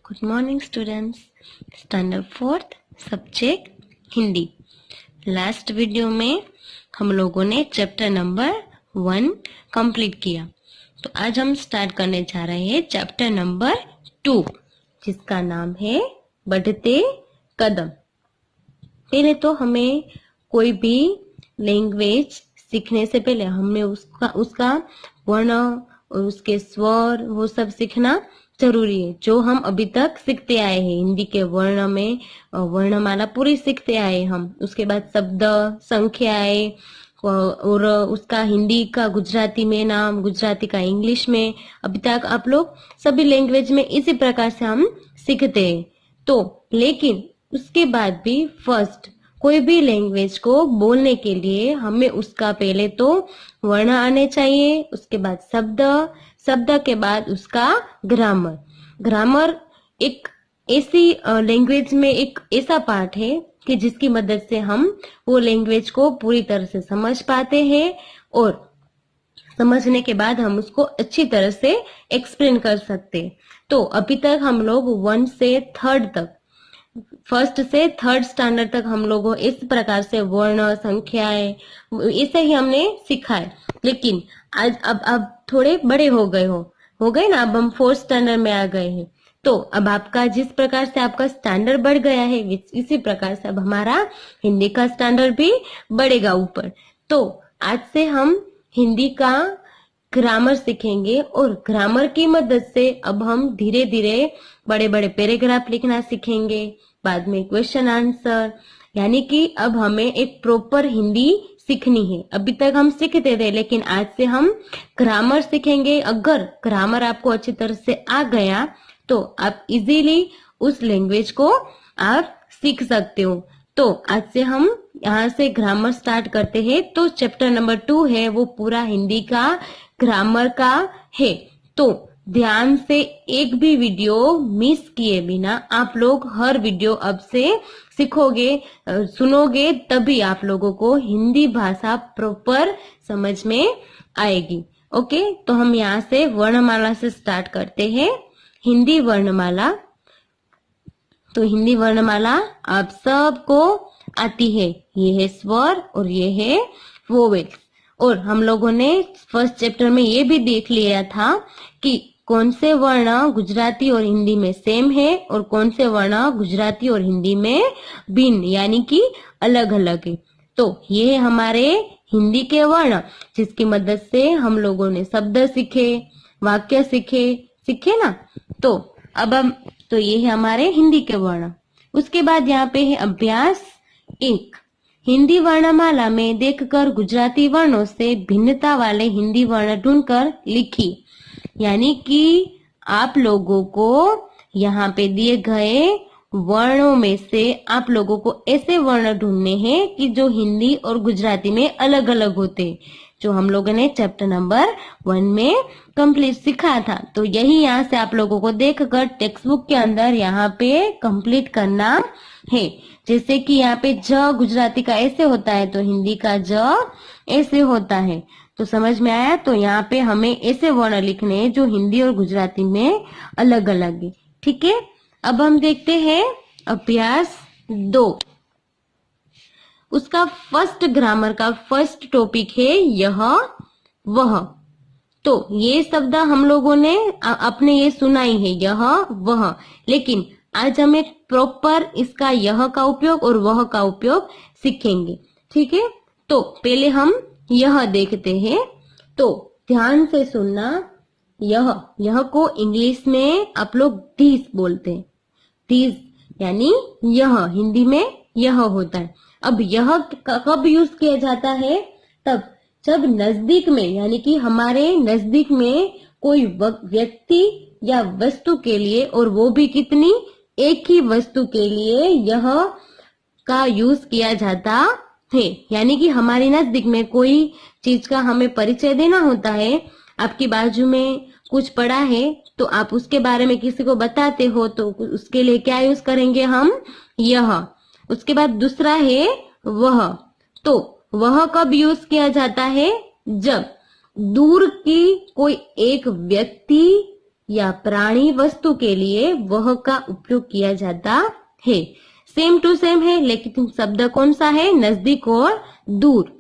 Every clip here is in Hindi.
Good morning students. Standard fourth subject Hindi. Last video में हम लोगों ने चैप्टर नंबर 1 कंप्लीट किया, तो आज हम स्टार्ट करने जा रहे हैं चैप्टर नंबर 2, जिसका नाम है बढ़ते कदम। पहले तो हमें कोई भी लैंग्वेज सीखने से पहले हमें उसका वर्ण और उसके स्वर वो सब सीखना जरूरी है, जो हम अभी तक सीखते आए हैं। हिंदी के वर्ण में वर्णमाला पूरी सीखते आए हम। उसके बाद शब्द, संख्याएं और उसका हिंदी का गुजराती में नाम, गुजराती का इंग्लिश में, अभी तक आप लोग सभी लैंग्वेज में इसी प्रकार से हम सीखते हैं। तो लेकिन उसके बाद भी फर्स्ट कोई भी लैंग्वेज को बोलने के लिए हमें उसका पहले तो वर्ण आने चाहिए, उसके बाद शब्द के बाद उसका ग्रामर। ग्रामर एक ऐसी लैंग्वेज में एक ऐसा पार्ट है कि जिसकी मदद से हम वो लैंग्वेज को पूरी तरह से समझ पाते हैं और समझने के बाद हम उसको अच्छी तरह से एक्सप्लेन कर सकते हैं। तो अभी तक हम लोग 1 से 3rd तक, फर्स्ट से 3rd स्टैंडर्ड तक हम लोगों इस प्रकार से वर्ण, संख्याएं ऐसे ही हमने सीखा है। लेकिन आज अब थोड़े बड़े हो गए ना, अब हम 4th स्टैंडर्ड में आ गए हैं। तो अब आपका जिस प्रकार से आपका स्टैंडर्ड बढ़ गया है, इसी प्रकार से अब हमारा हिंदी का स्टैंडर्ड भी बढ़ेगा ऊपर। तो आज से हम हिंदी का ग्रामर सीखेंगे और ग्रामर की मदद से अब हम धीरे धीरे बड़े बड़े पैराग्राफ लिखना सीखेंगे, बाद में क्वेश्चन आंसर, यानी कि अब हमें एक प्रॉपर हिंदी सीखनी है। अभी तक हम सीखते थे, लेकिन आज से हम ग्रामर सीखेंगे। अगर ग्रामर आपको अच्छी तरह से आ गया तो आप इजीली उस लैंग्वेज को आप सीख सकते हो। तो आज से हम यहाँ से ग्रामर स्टार्ट करते हैं। तो चैप्टर नंबर 2 है वो पूरा हिंदी का ग्रामर का है। तो ध्यान से एक भी वीडियो मिस किए बिना आप लोग हर वीडियो अब से सीखोगे, सुनोगे, तभी आप लोगों को हिंदी भाषा प्रॉपर समझ में आएगी। ओके, तो हम यहाँ से वर्णमाला से स्टार्ट करते हैं। हिंदी वर्णमाला। तो हिंदी वर्णमाला आप सबको आती है। ये है स्वर और ये है वोवेल्स। और हम लोगों ने फर्स्ट चैप्टर में ये भी देख लिया था कि कौन से वर्ण गुजराती और हिंदी में सेम है और कौन से वर्ण गुजराती और हिंदी में भिन्न, यानी कि अलग अलग है। तो ये है हमारे हिंदी के वर्ण, जिसकी मदद से हम लोगों ने शब्द सीखे, वाक्य सीखे ना। तो अब हम तो ये है हमारे हिंदी के वर्ण। उसके बाद यहाँ पे है अभ्यास 1। हिंदी वर्णमाला में देखकर गुजराती वर्णों से भिन्नता वाले हिंदी वर्ण ढूंढकर लिखी। यानी कि आप लोगों को यहाँ पे दिए गए वर्णों में से आप लोगों को ऐसे वर्ण ढूंढने हैं कि जो हिंदी और गुजराती में अलग अलग होते, जो हम लोगों ने चैप्टर नंबर 1 में कंप्लीट सिखा था। तो यही यहाँ से आप लोगों को देखकर टेक्स्ट बुक के अंदर यहाँ पे कंप्लीट करना है। जैसे कि यहाँ पे ज गुजराती का ऐसे होता है, तो हिंदी का ज ऐसे होता है। तो समझ में आया? तो यहाँ पे हमें ऐसे वर्ण लिखने हैं जो हिंदी और गुजराती में अलग अलग है। ठीक है, अब हम देखते हैं अभ्यास 2। उसका फर्स्ट ग्रामर का फर्स्ट टॉपिक है यह वह। तो ये शब्द हम लोगों ने अपने ये सुना ही है, यह वह, लेकिन आज हम एक प्रॉपर इसका यह का उपयोग और वह का उपयोग सीखेंगे। ठीक है, तो पहले हम यह देखते हैं। तो ध्यान से सुनना। यह को इंग्लिश में आप लोग दिस बोलते हैं। दिस यानी यह, हिंदी में यह होता है। अब यह कब यूज किया जाता है? तब जब नजदीक में, यानी कि हमारे नजदीक में कोई व्यक्ति या वस्तु के लिए, और वो भी कितनी, एक ही वस्तु के लिए यह का यूज किया जाता है। यानी कि हमारे नजदीक में कोई चीज का हमें परिचय देना होता है। आपकी बाजू में कुछ पड़ा है तो आप उसके बारे में किसी को बताते हो, तो उसके लिए क्या यूज करेंगे हम? यह। उसके बाद दूसरा है वह। तो वह कब यूज किया जाता है? जब दूर की कोई एक व्यक्ति या प्राणी वस्तु के लिए वह का उपयोग किया जाता है। सेम टू सेम है, लेकिन शब्द कौन सा है? नजदीक और दूर।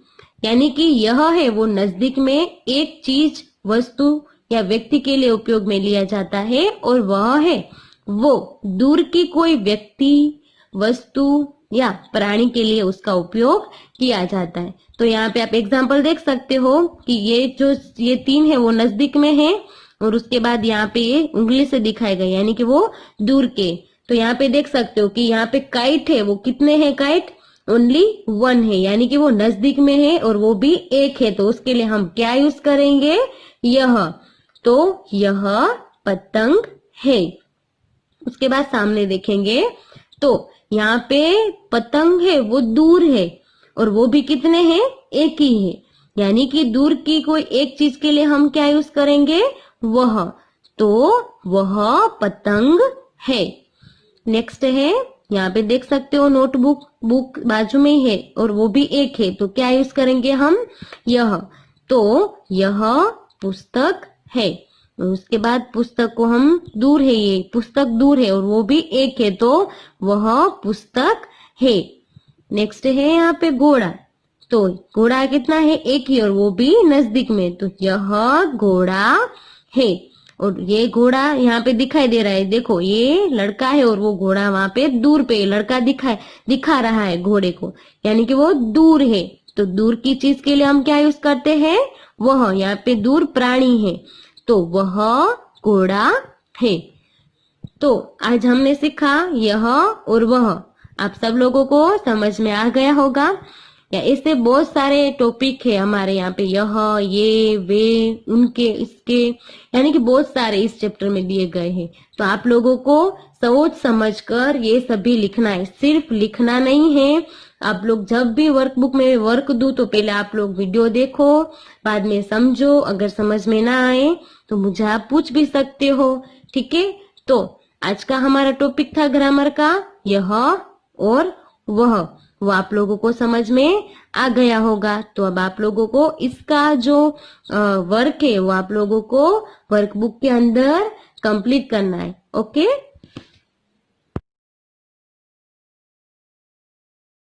यानी कि यह है वो नजदीक में एक चीज, वस्तु या व्यक्ति के लिए उपयोग में लिया जाता है, और वह है वो दूर की कोई व्यक्ति, वस्तु या प्राणी के लिए उसका उपयोग किया जाता है। तो यहाँ पे आप एग्जाम्पल देख सकते हो कि ये तीन है वो नजदीक में है, और उसके बाद यहाँ पे ये उंगली से दिखाए गए यानी कि वो दूर के। तो यहाँ पे देख सकते हो कि यहाँ पे काइट है, वो कितने हैं काइट? ओनली 1 है, यानी कि वो नजदीक में है और वो भी एक है। तो उसके लिए हम क्या यूज करेंगे? यह। तो यह पतंग है। उसके बाद सामने देखेंगे तो यहाँ पे पतंग है वो दूर है, और वो भी कितने हैं? एक ही है, यानी कि दूर की कोई एक चीज के लिए हम क्या यूज करेंगे? वह। तो वह पतंग है। नेक्स्ट है, यहाँ पे देख सकते हो नोटबुक, बुक बाजू में ही है और वो भी एक है, तो क्या यूज करेंगे हम? यह। तो यह पुस्तक है। और उसके बाद पुस्तक को हम दूर है, ये पुस्तक दूर है और वो भी एक है, तो वह पुस्तक है। नेक्स्ट है यहाँ पे घोड़ा। तो घोड़ा कितना है? एक ही, और वो भी नजदीक में, तो यह घोड़ा है। और ये घोड़ा यहाँ पे दिखाई दे रहा है, देखो ये लड़का है और वो घोड़ा वहां पे दूर पे, लड़का दिखा रहा है घोड़े को, यानी कि वो दूर है। तो दूर की चीज के लिए हम क्या यूज करते हैं? वह। यहाँ पे दूर प्राणी है, तो वह घोड़ा है। तो आज हमने सीखा यह और वह। आप सब लोगों को समझ में आ गया होगा। या ऐसे बहुत सारे टॉपिक है हमारे यहाँ पे, यह, ये, वे, उनके, इसके, यानी कि बहुत सारे इस चैप्टर में दिए गए हैं। तो आप लोगों को सोच समझकर ये सभी लिखना है, सिर्फ लिखना नहीं है। आप लोग जब भी वर्कबुक में वर्क दो तो पहले आप लोग वीडियो देखो, बाद में समझो। अगर समझ में ना आए तो मुझे आप पूछ भी सकते हो, ठीक है। तो आज का हमारा टॉपिक था ग्रामर का यह और वह। वो आप लोगों को समझ में आ गया होगा। तो अब आप लोगों को इसका जो वर्क है वो आप लोगों को वर्कबुक के अंदर कंप्लीट करना है। ओके।